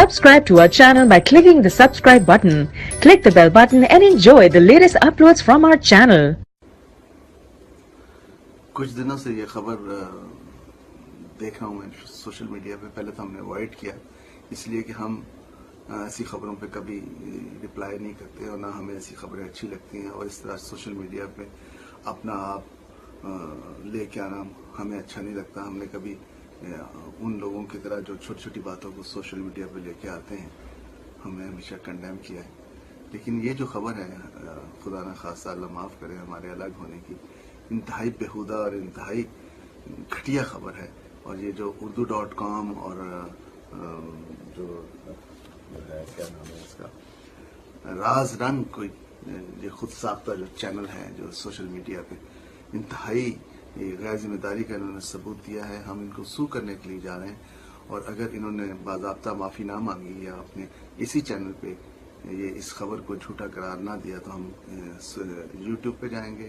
Subscribe to our channel by clicking the subscribe button. Click the bell button and enjoy the latest uploads from our channel. कुछ दिनों से ये खबर देख रहा हूँ मैं सोशल मीडिया पे। पहले तो हमने अवॉइड किया इसलिए कि हम ऐसी खबरों पे कभी रिप्लाई नहीं करते और ना हमें ऐसी खबरें अच्छी लगती हैं, और इस तरह सोशल मीडिया पे अपना आप लेके आना हमें अच्छा नहीं लगता। हमने कभी उन लोगों की तरह जो छोटी छोटी बातों को सोशल मीडिया पे लेके आते हैं, हमने हमेशा कंडेम किया है। लेकिन ये जो खबर है, खुदा ना खासा अल्लाह माफ़ करे, हमारे अलग होने की इंतहाई बेहुदा और इंतहाई घटिया खबर है। और ये जो urdu.com और जो है क्या नाम है इसका, राज रंग कोई ये खुद साख्ता जो चैनल है जो सोशल मीडिया पे, इंतहाई गैर जिम्मेदारी का इन्होंने सबूत दिया है। हम इनको सू करने के लिए जा रहे हैं, और अगर इन्होंने बाज़ाब्ता माफ़ी ना मांगी या अपने इसी चैनल पे ये इस खबर को झूठा करार ना दिया तो हम YouTube पे जाएंगे।